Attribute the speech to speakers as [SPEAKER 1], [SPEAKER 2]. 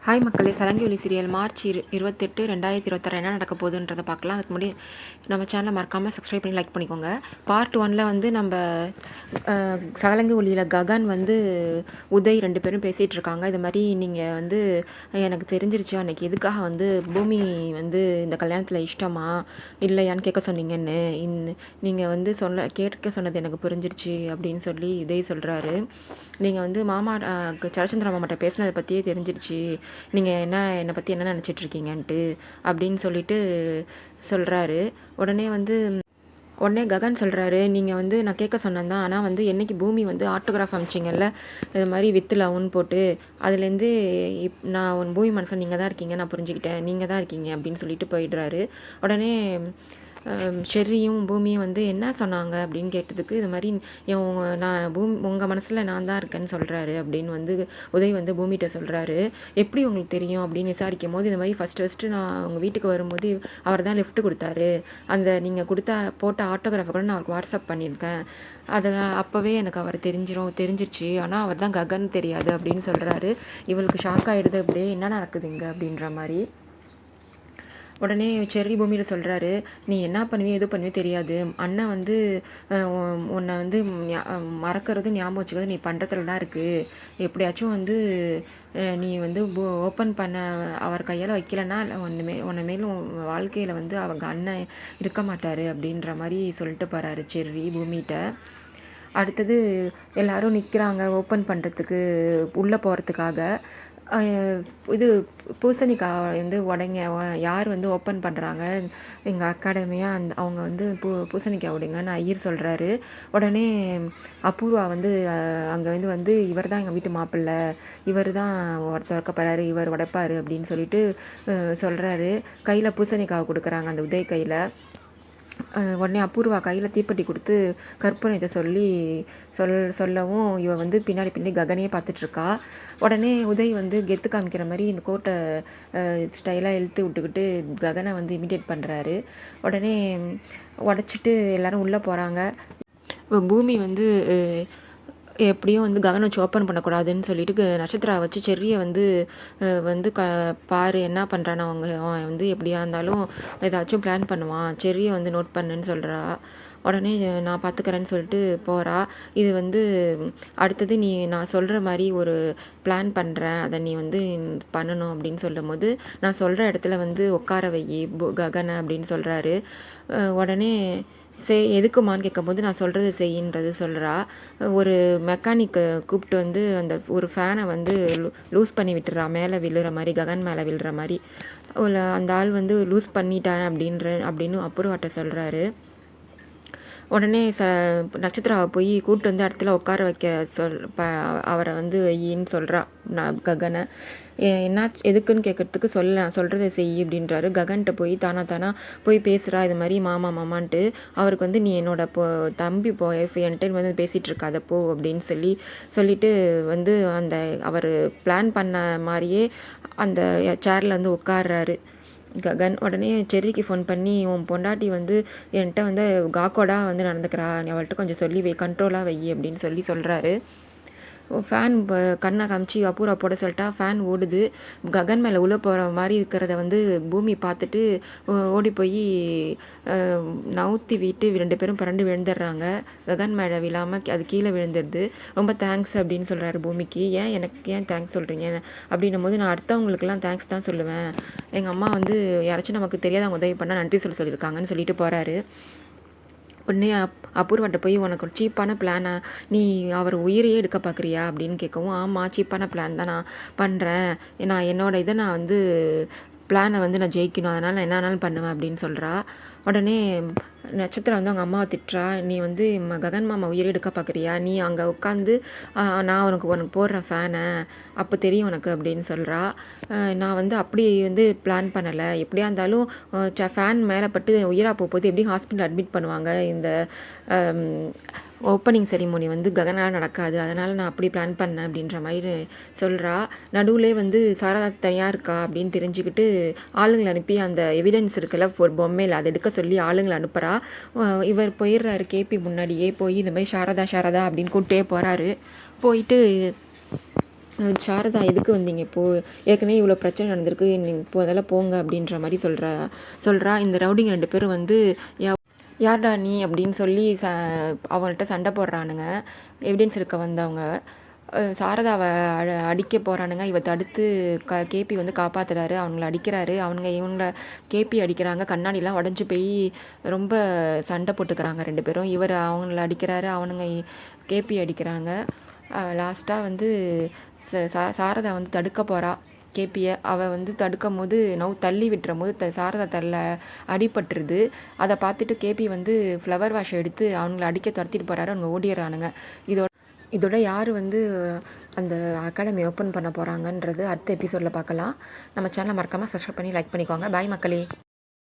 [SPEAKER 1] Hi மக்களே, சலங்கி ஒலி serial March 28 2026 என்ன நடக்க போகுதுன்றதை பார்க்கலாம். அதுக்கு முன்னாடி நம்ம சேனலை மறக்காமல் சப்ஸ்கிரைப் பண்ணி லைக் பண்ணிக்கோங்க. பார்ட் 1ல் வந்து நம்ம சலங்கி ஒலியில் ககன் வந்து உதய் 2 பேரும் பேசிகிட்டு இருக்காங்க. இது மாதிரி நீங்கள் வந்து எனக்கு தெரிஞ்சிருச்சு அன்றைக்கி எதுக்காக வந்து பூமி வந்து இந்த கல்யாணத்தில் இஷ்டமா இல்லையான்னு கேட்க சொன்னீங்கன்னு நீங்கள் வந்து கேட்க சொன்னது எனக்கு புரிஞ்சிருச்சு அப்படின்னு சொல்லி உதய் சொல்கிறாரு. நீங்கள் வந்து மாமா சரச்சந்திர மாமாட்ட பேசுனதை பற்றியே தெரிஞ்சிருச்சு, நீங்கள் என்னை பற்றி என்ன நினச்சிட்ருக்கீங்கன்ட்டு அப்படின்னு சொல்லிட்டு சொல்கிறாரு. உடனே ககன் சொல்கிறாரு, நீங்கள் வந்து நான் கேட்க சொன்னேன் தான், ஆனால் வந்து என்றைக்கு பூமி வந்து ஆட்டோகிராஃப் அமிச்சிங்கல்ல, இது மாதிரி வித்து லவ்னு போட்டு அதுலேருந்து நான் பூமி மனசில் நீங்கள் தான் இருக்கீங்க, நான் புரிஞ்சுக்கிட்டேன், நீங்கள் தான் இருக்கீங்க அப்படின்னு சொல்லிட்டு போயிடுறாரு. உடனே ஷெர்ரியும் பூமியும் வந்து என்ன சொன்னாங்க அப்படின்னு கேட்டதுக்கு, இது மாதிரி நான் உங்கள் மனசில் நான் தான் இருக்கேன்னு சொல்கிறாரு அப்படின்னு வந்து உதய் வந்து பூமிகிட்ட சொல்கிறாரு. எப்படி உங்களுக்கு தெரியும் அப்படின்னு விசாரிக்கும் போது, இது மாதிரி ஃபஸ்ட்டு நான் உங்கள் வீட்டுக்கு வரும்போது அவர் தான் லிஃப்ட் கொடுத்தாரு, அந்த நீங்கள் போட்ட ஆட்டோகிராஃபை கூட நான் அவருக்கு வாட்ஸ்அப் பண்ணியிருக்கேன், அதனால் அப்போவே எனக்கு அவர் தெரிஞ்சிருச்சு, ஆனால் அவர் தான் ககன் தெரியாது அப்படின்னு சொல்கிறாரு. இவளுக்கு ஷாக் ஆகிடுது, அப்படியே என்ன நடக்குதுங்க அப்படின்ற மாதிரி. உடனே செர்ரி பூமியில் சொல்கிறாரு, நீ என்ன பண்ணுவியோ எது பண்ணுவியோ தெரியாது, அண்ணன் வந்து உன்னை வந்து மறக்கிறது ஞாபகம் வச்சுக்கிறது நீ பண்ணுறதுல தான் இருக்குது, எப்படியாச்சும் வந்து நீ வந்து ஓப்பன் பண்ண அவர் கையால் வைக்கலன்னா உன்னை மேலும் வாழ்க்கையில் வந்து அவங்க அண்ணன் இருக்க மாட்டார் அப்படின்ற மாதிரி சொல்லிட்டு போகிறாரு செர்ரி பூமிகிட்ட. அடுத்தது எல்லோரும் நிற்கிறாங்க ஓப்பன் பண்ணுறதுக்கு, உள்ளே போகிறதுக்காக. இது பூசணிக்காய் வந்து யார் வந்து ஓப்பன் பண்ணுறாங்க எங்கள் அகாடமியாக, அவங்க வந்து பூசணிக்காய் உடைங்கன்னு ஐயர் சொல்கிறாரு. உடனே அபூர்வா வந்து அங்கே வந்து இவர் தான் எங்கள் வீட்டு மாப்பிள்ளை, இவர் தான் திறக்க போகிறாரு, இவர் உடைப்பார் அப்படின்னு சொல்லிட்டு சொல்கிறாரு. கையில் பூசணிக்காய் கொடுக்குறாங்க அந்த உதய் கையில். உடனே அபூர்வா கையில் தீப்பெட்டி கொடுத்து கற்பனை சொல்லவும் இவ வந்து பின்னாடி ககனையே பார்த்துட்ருக்கா. உடனே உதய் வந்து கெத்து காமிக்கிற மாதிரி இந்த கோட்டை ஸ்டைலாக இழுத்து விட்டுக்கிட்டு ககனை வந்து இமிடேட் பண்ணுறாரு. உடனே உடச்சிட்டு எல்லோரும் உள்ளே போகிறாங்க. பூமி வந்து எப்படியும் வந்து ககனை வச்சு ஓப்பன் பண்ணக்கூடாதுன்னு சொல்லிட்டு நட்சத்திரா வச்சு செர்ரியை வந்து பாரு என்ன பண்ணுறான்னு, அவன் வந்து எப்படியா இருந்தாலும் ஏதாச்சும் பிளான் பண்ணுவான், செர்ரியை வந்து நோட் பண்ணுன்னு சொல்கிறா. உடனே நான் பார்த்துக்கிறேன்னு சொல்லிட்டு போகிறா. இது வந்து அடுத்தது நான் சொல்கிற மாதிரி ஒரு பிளான் பண்ணுறேன், அதை நீ வந்து பண்ணணும் அப்படின்னு சொல்லும் போது, நான் சொல்கிற இடத்துல வந்து உட்கார வை ககனை அப்படின்னு சொல்கிறாரு. உடனே எதுக்குமான்னு கேட்கும்போது நான் சொல்கிறது செய்யின்றது சொல்கிறா. ஒரு மெக்கானிக்கை கூப்பிட்டு வந்து அந்த ஒரு ஃபேனை வந்து லூஸ் பண்ணி விட்டுறா, மேலே விழுற மாதிரி, ககன் மேலே விழுற மாதிரி. அந்த ஆள் வந்து லூஸ் பண்ணிட்டேன் அப்படின்னு அப்புறவாட்ட சொல்கிறாரு. உடனே நட்சத்திராவை போய் கூப்பிட்டு வந்து இடத்துல உட்கார வைக்க அவரை வந்து வையின்னு சொல்கிறா ககனை. என்ன எதுக்குன்னு கேட்குறதுக்கு சொல்கிறத செய் அப்படின்றாரு. ககன்கிட்ட போய் தானா போய் பேசுகிறா, இது மாதிரி மாமான்ட்டு. அவருக்கு வந்து நீ என்னோட தம்பி என்கிட்ட வந்து பேசிகிட்டு இருக்காத போ அப்படின்னு சொல்லிட்டு வந்து அந்த அவர் பிளான் பண்ண மாதிரியே அந்த சேரில் வந்து உட்கார்றாரு ககன். உடனே செர்ரிக்கு ஃபோன் பண்ணி, உன் பொண்டாட்டி வந்து என்கிட்ட வந்து காக்கோடாக வந்து நடந்துக்கிறா, நீ அவள்கிட்ட கொஞ்சம் சொல்லி வை, கண்ட்ரோலாக வை அப்படின்னு சொல்கிறாரு. ஃபேன் கண்ணை காமிச்சு அபூர்வா போட சொல்லிட்டா, ஃபேன் ஓடுது. ககன் மேலே உள்ள போகிற மாதிரி இருக்கிறத வந்து பூமி பார்த்துட்டு ஓடி போய் நவுத்தி விட்டு 2 பேரும் புரண்டு விழுந்துடுறாங்க. ககன் மேலே விழாமல் அது கீழே விழுந்துடுது. ரொம்ப தேங்க்ஸ் அப்படின்னு சொல்கிறாரு பூமிக்கு. எனக்கு ஏன் தேங்க்ஸ் சொல்கிறீங்க அப்படின்னும் போது, நான் அடுத்தவங்களுக்கெல்லாம் தேங்க்ஸ் தான் சொல்லுவேன், எங்கள் அம்மா வந்து யாராச்சும் நமக்கு தெரியாதவங்க உதவி பண்ணால் நன்றி சொல்லியிருக்காங்கன்னு சொல்லிட்டு போகிறாரு. உடனே அபூர்வாட்ட போய், உனக்கு ஒரு சீப்பான பிளானை, நீ அவர் உயிரையே எடுக்க பார்க்குறியா அப்படின்னு கேட்கவும், ஆமாம் சீப்பான பிளான் தான் நான் பண்ணுறேன், நான் இதை நான் வந்து பிளானை வந்து நான் ஜெயிக்கணும், அதனால் நான் என்ன ஆனாலும் பண்ணுவேன் அப்படின்னு சொல்கிறா. உடனே நட்சத்திரம் வந்து அவங்க அம்மாவை திட்டுறா, நீ வந்து ககன் மாமா உயிரை எடுக்க பார்க்குறியா, நீ அங்கே உட்காந்து நான் உனக்கு போடுறேன் ஃபேனை, அப்போ தெரியும் உனக்கு அப்படின்னு சொல்கிறா. நான் வந்து அப்படி வந்து பிளான் பண்ணலை, எப்படியா இருந்தாலும் ஃபேன் மேலே பட்டு உயிராக போகும்போது எப்படி ஹாஸ்பிட்டல் அட்மிட் பண்ணுவாங்க, இந்த ஓப்பனிங் செரிமோனி வந்து ககனால் நடக்காது, அதனால் நான் அப்படி பிளான் பண்ணேன் அப்படின்ற மாதிரி சொல்கிறா. நடுவில் வந்து சாரதா தனியாக இருக்கா அப்படின்னு தெரிஞ்சுக்கிட்டு ஆளுங்களை அனுப்பி அந்த எவிடன்ஸ் இருக்குல்ல ஒரு பொம்மையில் அதை எடுக்க சொல்லி ஆளுங்களை அனுப்புகிறா. இவர் போயிடுறாரு கேபி முன்னாடியே போய் இந்த மாதிரி சாரதா அப்படின்னு கூப்பிட்டே போகிறாரு. போயிட்டு சாரதா எதுக்கு வந்தீங்க இப்போது? ஏற்கனவே இவ்வளோ பிரச்சனை நடந்திருக்கு. நீங்க இப்போ அதெல்லாம் போங்க அப்படின்ற மாதிரி சொல்கிறா. இந்த ரவுடிங்க 2 பேரும் வந்து யார்டா நீ அப்படின்னு சொல்லி அவங்கள்ட்ட சண்டை போடுறானுங்க. எவிடன்ஸ் எடுக்க வந்தவங்க. சாரதாவை அடிக்க போகிறானுங்க. இவ தடுத்து கேபி வந்து காப்பாற்றுறாரு. அவங்கள அடிக்கிறாரு. இவங்கள கேபி அடிக்கிறாங்க. கண்ணாடிலாம் உடஞ்சி போய் ரொம்ப சண்டை போட்டுக்கிறாங்க 2 பேரும். இவர் அவங்கள அடிக்கிறாரு. அவனுங்க கேபி அடிக்கிறாங்க. லாஸ்ட்டாக வந்து சாரதா வந்து தடுக்க போகிறா கேபியை. அவள் வந்து தடுக்கும் போது தள்ளி விட்டுரும் போது சாரதா அடிபட்டுருது. அதை பார்த்துட்டு கேபி வந்து ஃப்ளவர் வாஷ் எடுத்து அவங்கள அடிக்க துரத்திட்டு போகிறாரு. அவங்க ஓடிடுறானுங்க. இதோட யார் வந்து அந்த அகாடமி ஓப்பன் பண்ண போகிறாங்கன்றது அடுத்த எபிசோடில் பார்க்கலாம். நம்ம சேனலை மறக்காமல் சப்ஸ்கிரைப் பண்ணி லைக் பண்ணிக்கோங்க. பாய் மக்களே.